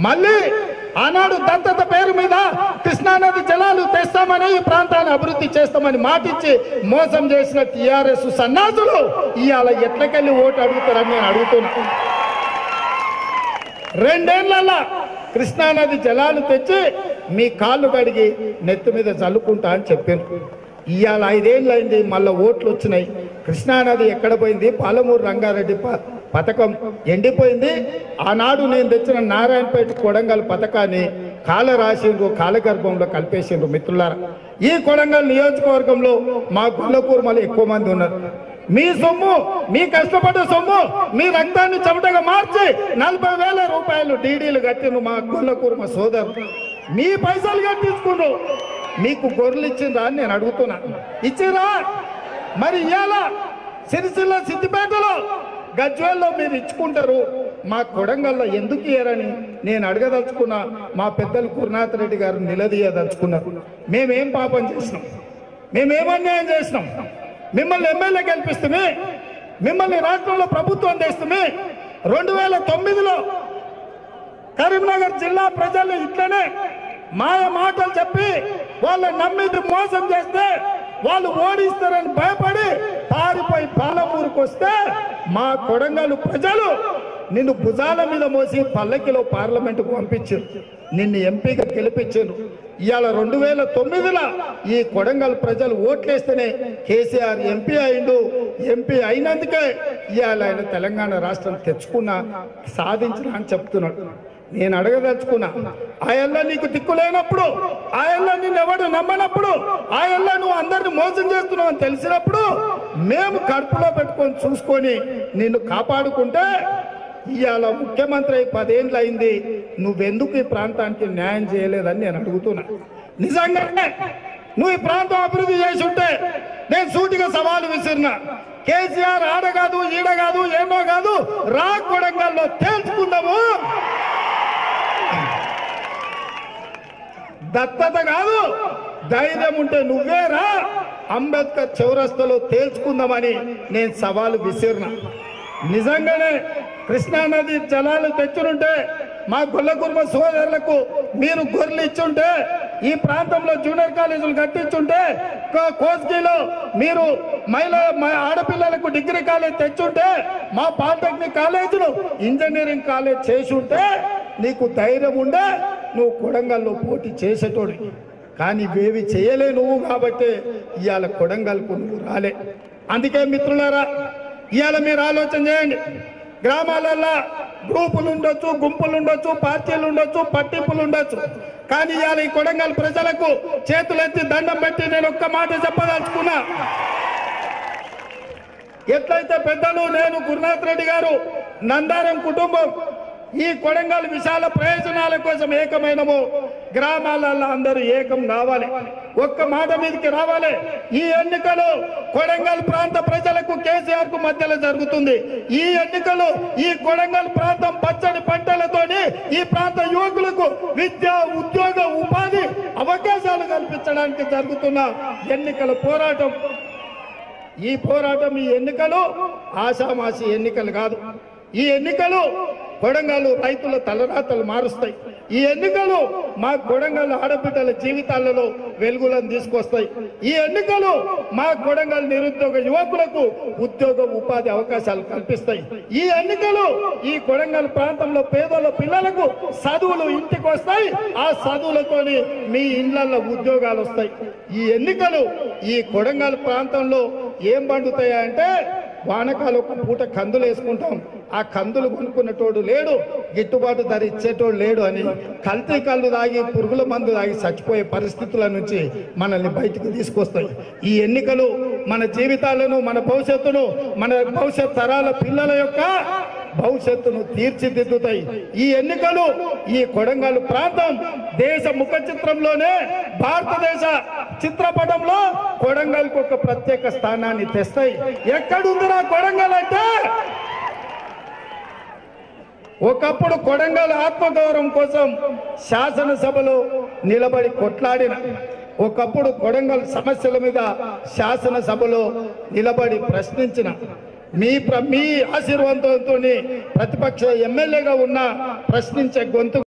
మళ్ళీ ఆనాడు దత్తత పేరు మీద కృష్ణానది జలాలు తెస్తామని ఈ ప్రాంతాన్ని అభివృద్ధి చేస్తామని మాటిచ్చి మోసం చేసిన టీఆర్ఎస్ సన్నాసులు ఇవాళ ఎట్లకెళ్ళి ఓటు అడుగుతారని నేను అడుగుతున్నా. 2 ఏళ్లలో కృష్ణానది జలాలు తెచ్చి మీ కాళ్ళు కడిగి నెత్తి మీద చల్లుకుంటా అని చెప్పాను. ఇవాళ 5 ఏళ్ళు అయింది, మళ్ళీ ఓట్లు వచ్చినాయి. కృష్ణానది ఎక్కడ పోయింది? పాలమూరు రంగారెడ్డి పథకం ఎండిపోయింది. ఆనాడు నేను తెచ్చిన నారాయణపేట కొడంగల్ పథకాన్ని కాల రాసిండ్రు, కాలగర్భంలో కలిపేసిండ్రు. మిత్రులారా, ఈ కొడంగల్ నియోజకవర్గంలో మా గొల్లకూర్మలు ఎక్కువ మంది ఉన్నారు. మీ సొమ్ము, మీ కష్టపడ్డ సొమ్ము, మీ రక్తాన్ని చెమటగా మార్చి 40,000 రూపాయలు డీడీలు కట్టిండ్రు మా గొల్లకూర్మ సోదరు. మీ పైసలు కట్టించుకుండ్రు. మీకు గొర్రెలు ఇచ్చిండ్రా అని నేను అడుగుతున్నా. ఇచ్చిరా? మరి ఇవాళ సిరిసిల్ల, సిద్దిపేటలో, గజ్వేల్లో మీరు ఇచ్చుకుంటారు, మా కొడంగల్లో ఎందుకు ఇయ్యరని నేను అడగదలుచుకున్నా. మా పెద్దలు గురునాథ్ రెడ్డి గారు నిలదీయదలుచుకున్నారు. మేమేం పాపం చేసినాం? మేమేం అన్యాయం చేసినాం? మిమ్మల్ని ఎమ్మెల్యే గెలిపిస్తే, మిమ్మల్ని రాష్ట్రంలో ప్రభుత్వం తెస్తే, 2009లో కరీంనగర్ జిల్లా ప్రజలు ఇట్లనే మాయ మాటలు చెప్పి వాళ్ళని నమ్మిది మోసం చేస్తే వాళ్ళు ఓడిస్తారని భయపడి పారిపోయి పాలమూరుకు వస్తే మా కొడంగల్ ప్రజలు నిన్ను భుజాల మీద మోసి పల్లకిలో పార్లమెంటుకు పంపించారు, నిన్ను ఎంపీగా గెలిపించారు. ఇవాళ 2009లో ఈ కొడంగల్ ప్రజలు ఓట్లేస్తేనే కేసీఆర్ ఎంపీ అయిండు. ఎంపీ అయినందుకే ఇవాళ ఆయన తెలంగాణ రాష్ట్రం తెచ్చుకున్నా, సాధించిన అని చెప్తున్నాడు. నేను అడగదలుచుకున్నా, ఆయల్లా నీకు దిక్కు లేనప్పుడు, ఆయల్లా నిన్ను ఎవడు నమ్మనప్పుడు, ఆయల్లా నువ్వు అందరిని మోసం చేస్తున్నావు అని తెలిసినప్పుడు మేము కడుపులో పెట్టుకొని చూసుకొని నిన్ను కాపాడుకుంటే ఇవాళ ముఖ్యమంత్రి 10 ఏళ్ళు అయింది, నువ్వెందుకు ఈ ప్రాంతానికి న్యాయం చేయలేదని నేను అడుగుతున్నా. నిజంగానే నువ్వు ఈ ప్రాంతం అభివృద్ధి చేసి ఉంటే నేను సూటిగా సవాలు విసిరినా. కేసీఆర్ ఆడ కాదు, ఈడ కాదు, ఏమో కాదు, రా కొడంగల్లో తేల్చుకుందాము. దత్తత కాదు, ధైర్యం ఉంటే నువ్వేరా అంబేద్కర్ చౌరస్తాలో తేల్చుకుందామని నేను సవాలు విసిరినా. నిజంగానే కృష్ణానది జలాలు తెచ్చుంటే మా గొల్లకుర్మ సోదరులకు మీరు గొర్రెలు ఇచ్చుంటే, ఈ ప్రాంతంలో జూనియర్ కాలేజీలు కట్టించుంటే, కోస్గిలో మీరు ఆడపిల్లలకు డిగ్రీ కాలేజ్ తెచ్చుంటే, మా పాలిటెక్నిక్ కాలేజీలు ఇంజనీరింగ్ కాలేజ్ చేసి ఉంటే నీకు ధైర్యం ఉండే నువ్వు కొడంగల్లో పోటీ చేసేటోడు. కానీ ఇవేవి చేయలే నువ్వు, కాబట్టి ఇవాళ కొడంగల్కు నువ్వు రాలే. అందుకే మిత్రులారా, ఇవాళ మీరు ఆలోచన చేయండి. గ్రామాలలో గ్రూపులు ఉండొచ్చు, గుంపులు ఉండొచ్చు, పార్టీలు ఉండొచ్చు, పట్టింపులు ఉండొచ్చు. కానీ ఇవాళ ఈ కొడంగల్ ప్రజలకు చేతులెత్తి దండం పెట్టి నేను ఒక్క మాట చెప్పదలుచుకున్నా. ఎట్లయితే పెద్దలు, నేను, గురునాథ్ రెడ్డి గారు, నందారం కుటుంబం ఈ కొడంగల్ విశాల ప్రయోజనాల కోసం ఏకమైనము, గ్రామాలలో అందరూ ఏకం కావాలి, ఒక్క మాట మీదకి రావాలి. ఈ ఎన్నికలు కొడంగల్ ప్రాంత ప్రజలకు కేసీఆర్ కు మధ్యలో జరుగుతుంది. ఈ ఎన్నికలు ఈ కొడంగల్ ప్రాంతం పచ్చని పంటలతోని ఈ ప్రాంత యువకులకు విద్య, ఉద్యోగ, ఉపాధి అవకాశాలు కల్పించడానికి జరుగుతున్న ఎన్నికల పోరాటం. ఈ పోరాటం, ఈ ఎన్నికలు ఆషామాషి ఎన్నికలు కాదు. ఈ ఎన్నికలు కొడంగల్ రైతుల తలరాతలు మారుస్తాయి. ఈ ఎన్నికలు మా కొడంగల్ ఆడబిడ్డల జీవితాలలో వెలుగులను తీసుకొస్తాయి. ఈ ఎన్నికలు మా కొడంగల్ నిరుద్యోగ యువకులకు ఉద్యోగ, ఉపాధి అవకాశాలు కల్పిస్తాయి. ఈ ఎన్నికలు ఈ కొడంగల్ ప్రాంతంలో పేదల పిల్లలకు చదువులు ఇంటికి వస్తాయి. ఆ చదువులతోని మీ ఇళ్లలో ఉద్యోగాలు వస్తాయి. ఈ ఎన్నికలు ఈ కొడంగల్ ప్రాంతంలో ఏం పండుతాయి అంటే, వానకాలు ఒక పూట కందులు వేసుకుంటాం, ఆ కందులు కొనుక్కునేటోడు లేడు, గిట్టుబాటు ధర ఇచ్చేటోడు లేడు అని కల్తీ కళ్ళు తాగి, పురుగుల మందు తాగి చచ్చిపోయే పరిస్థితుల నుంచి మనల్ని బయటకు తీసుకొస్తాయి. ఈ ఎన్నికలు మన జీవితాలను, మన భవిష్యత్తును, మన భవిష్యత్ తరాల పిల్లల యొక్క భవిష్యత్తును తీర్చిదిద్దుతాయి. ఈ ఎన్నికలు ఈ కొడంగల్ ప్రాంతం దేశ ముఖ చిత్రంలోనే, భారతదేశ చిత్రపటంలో కొడంగల్కు ఒక ప్రత్యేక స్థానాన్ని తెస్తాయి. ఎక్కడుందిరా కొడంగల్ అంటే, ఒకప్పుడు కొడంగల్ ఆత్మగౌరవం కోసం శాసనసభలో నిలబడి కొట్లాడిన, ఒకప్పుడు కొడంగల్ సమస్యల మీద శాసనసభలో నిలబడి ప్రశ్నించిన, మీ ఆశీర్వాదంతో ప్రతిపక్ష ఎమ్మెల్యేగా ఉన్న ప్రశ్నించే గొంతు